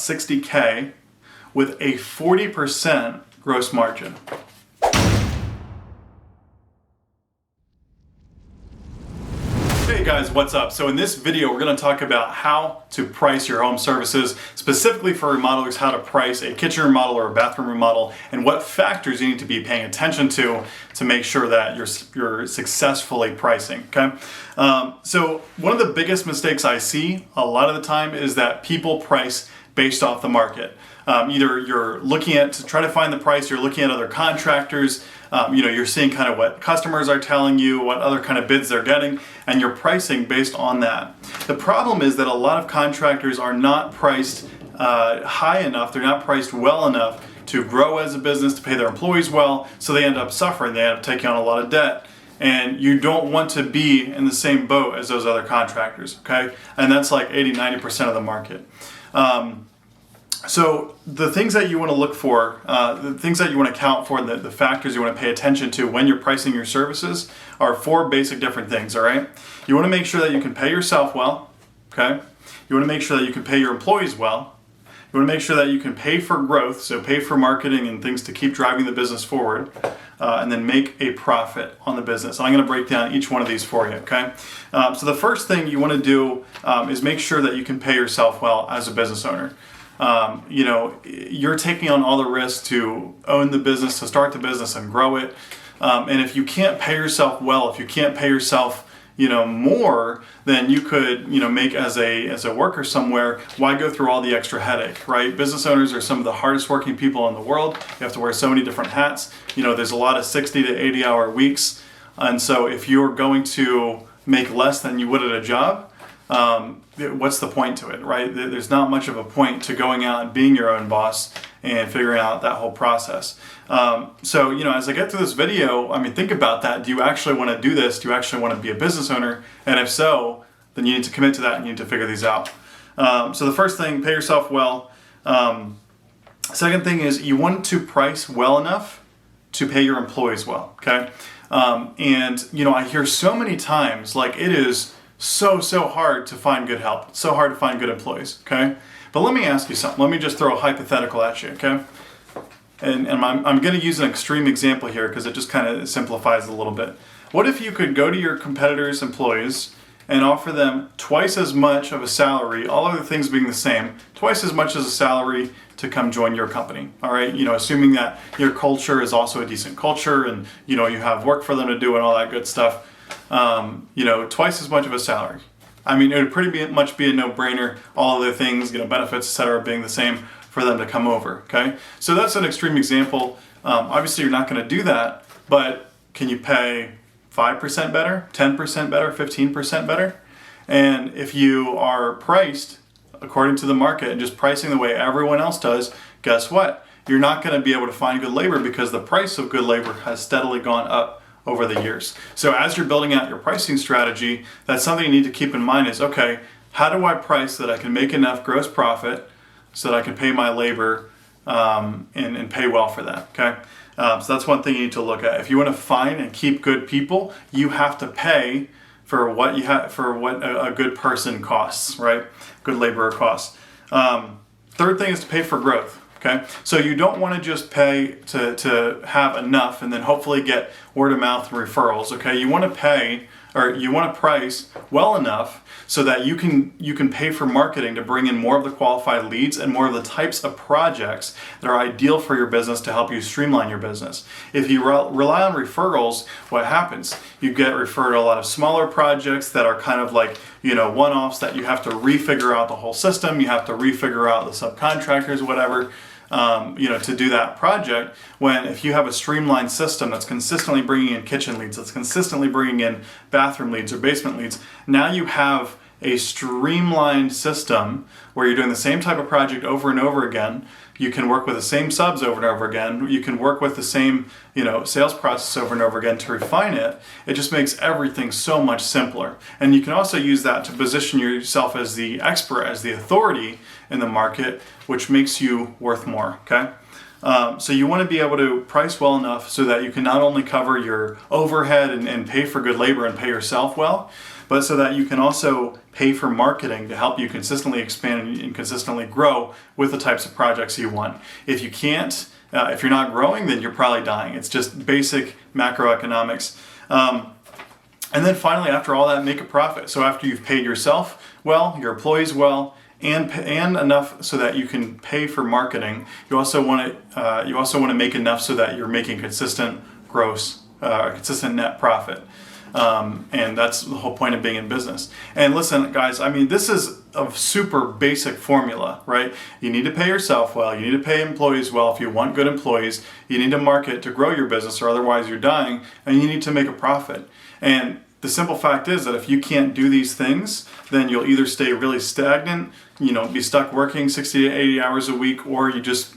$60K with a 40% gross margin. Hey guys, what's up? So in this video, we're going to talk about how to price your home services, specifically for remodelers, how to price a kitchen remodel or a bathroom remodel, and what factors you need to be paying attention to make sure that you're successfully pricing, okay? So one of the biggest mistakes I see a lot of the time is that people price based off the market. Either you're looking at to try to find the price, you're looking at other contractors, you're seeing kind of what customers are telling you, what other kind of bids they're getting, and you're pricing based on that. The problem is that a lot of contractors are not priced high enough, they're not priced well enough to grow as a business, to pay their employees well, so they end up suffering, they end up taking on a lot of debt. And you don't want to be in the same boat as those other contractors, okay? And that's like 80-90% of the market. So the things that you want to look for, the things that you want to account for, the factors you want to pay attention to when you're pricing your services are four basic different things, all right? You want to make sure that you can pay yourself well, okay? You want to make sure that you can pay your employees well. You want to make sure that you can pay for growth, so pay for marketing and things to keep driving the business forward, and then make a profit on the business. I'm going to break down each one of these for you, okay? So the first thing you want to do is make sure that you can pay yourself well as a business owner. You're taking on all the risks to own the business, to start the business and grow it. And if you can't pay yourself well, if you can't pay yourself, more than you could, make as a worker somewhere, why go through all the extra headache, right? Business owners are some of the hardest working people in the world. You have to wear so many different hats. There's a lot of 60 to 80 hour weeks. And so if you're going to make less than you would at a job, what's the point to it, right? There's not much of a point to going out and being your own boss and figuring out that whole process. So, as I get through this video, think about that. Do you actually want to do this? Do you actually want to be a business owner? And if so, then you need to commit to that and you need to figure these out. So the first thing, pay yourself well. Second thing is you want to price well enough to pay your employees well, okay? I hear so many times, it is so hard to find good help. It's so hard to find good employees, okay? But let me ask you something. Let me just throw a hypothetical at you, okay? And I'm going to use an extreme example here because it just kind of simplifies it a little bit. What if you could go to your competitors' employees and offer them twice as much of a salary, all other things being the same, twice as much as a salary to come join your company, all right? Assuming that your culture is also a decent culture and, you have work for them to do and all that good stuff. Twice as much of a salary. It would pretty much be a no-brainer. All other things, benefits, etc., being the same for them to come over, okay? So that's an extreme example. Obviously, you're not going to do that, but can you pay 5% better, 10% better, 15% better? And if you are priced according to the market and just pricing the way everyone else does, guess what? You're not going to be able to find good labor because the price of good labor has steadily gone up over the years. So as you're building out your pricing strategy, that's something you need to keep in mind is, okay, how do I price so that I can make enough gross profit so that I can pay my labor and pay well for that, okay? So that's one thing you need to look at. If you want to find and keep good people, you have to pay for what a good person costs, right? Good laborer costs. Third thing is to pay for growth. Okay, so you don't want to just pay to have enough and then hopefully get word of mouth and referrals. Okay, you want to pay or you want to price well enough so that you can pay for marketing to bring in more of the qualified leads and more of the types of projects that are ideal for your business to help you streamline your business. If you rely on referrals, what happens? You get referred to a lot of smaller projects that are kind of like one-offs that you have to refigure out the whole system. You have to refigure out the subcontractors, whatever. To do that project, when if you have a streamlined system that's consistently bringing in kitchen leads, that's consistently bringing in bathroom leads or basement leads, now you have a streamlined system where you're doing the same type of project over and over again. You can work with the same subs over and over again. You can work with the same, sales process over and over again to refine it. It just makes everything so much simpler. And you can also use that to position yourself as the expert, as the authority in the market, which makes you worth more, okay? So you want to be able to price well enough so that you can not only cover your overhead and pay for good labor and pay yourself well, but so that you can also pay for marketing to help you consistently expand and consistently grow with the types of projects you want. If you can't, if you're not growing, then you're probably dying. It's just basic macroeconomics. And then finally, after all that, make a profit. So after you've paid yourself well, your employees well, and enough so that you can pay for marketing, you also want to make enough so that you're making consistent consistent net profit. And that's the whole point of being in business. And listen, guys, I mean, this is a super basic formula, right? You need to pay yourself well. You need to pay employees well. If you want good employees, you need to market to grow your business, or otherwise you're dying, and you need to make a profit. And the simple fact is that if you can't do these things, then you'll either stay really stagnant, be stuck working 60 to 80 hours a week, or you just,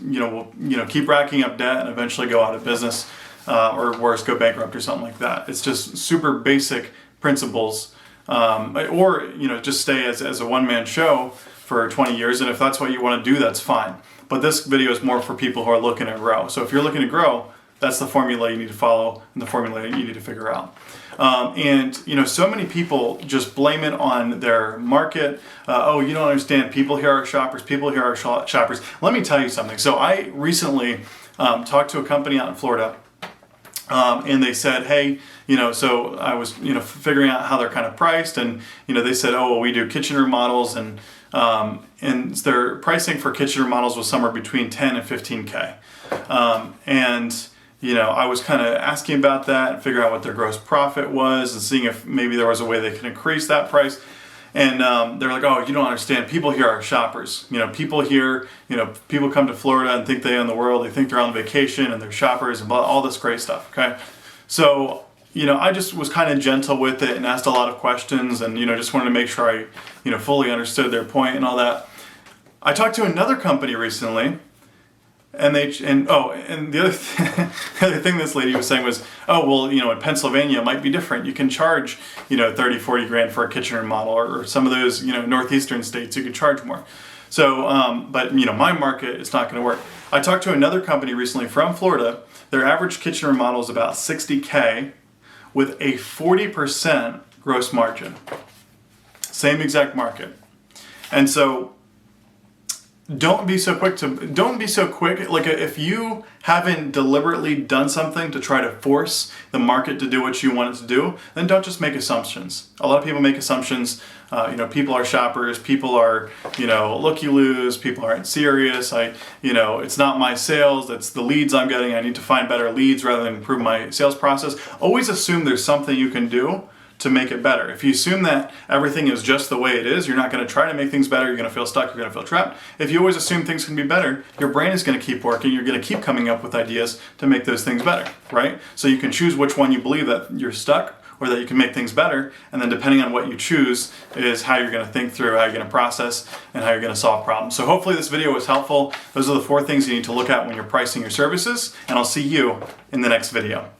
keep racking up debt and eventually go out of business. Or worse, go bankrupt or something like that. It's just super basic principles. Or just stay as a one-man show for 20 years, and if that's what you want to do, that's fine. But this video is more for people who are looking to grow. So if you're looking to grow, that's the formula you need to follow and the formula you need to figure out. So many people just blame it on their market. Oh, you don't understand. People here are shoppers. People here are shoppers. Let me tell you something. So I recently talked to a company out in Florida. And they said, hey, so I was, figuring out how they're kind of priced, and, they said, oh, well, we do kitchen remodels, and their pricing for kitchen remodels was somewhere between 10 and 15K. I was kind of asking about that and figuring out what their gross profit was and seeing if maybe there was a way they could increase that price. And they're like, oh, you don't understand. People here are shoppers. People here, people come to Florida and think they own the world. They think they're on vacation and they're shoppers and all this great stuff, okay? So, I just was kind of gentle with it and asked a lot of questions and, just wanted to make sure I, fully understood their point and all that. I talked to another company recently, and the other thing this lady was saying was, oh, well, in Pennsylvania it might be different. You can charge, 30, 40 grand for a kitchen remodel, or some of those, northeastern states you can charge more. So, but my market, it's not going to work. I talked to another company recently from Florida. Their average kitchen remodel is about 60K with a 40% gross margin. Same exact market. And so, don't be so quick. Like, if you haven't deliberately done something to try to force the market to do what you want it to do, then don't just make assumptions. A lot of people make assumptions. People are shoppers. People are, looky-loos. People aren't serious. It's not my sales. It's the leads I'm getting. I need to find better leads rather than improve my sales process. Always assume there's something you can do to make it better. If you assume that everything is just the way it is, you're not going to try to make things better, you're going to feel stuck, you're going to feel trapped. If you always assume things can be better, your brain is going to keep working, you're going to keep coming up with ideas to make those things better, right? So you can choose which one you believe that you're stuck or that you can make things better, and then depending on what you choose is how you're going to think through, how you're going to process, and how you're going to solve problems. So hopefully this video was helpful. Those are the 4 things you need to look at when you're pricing your services, and I'll see you in the next video.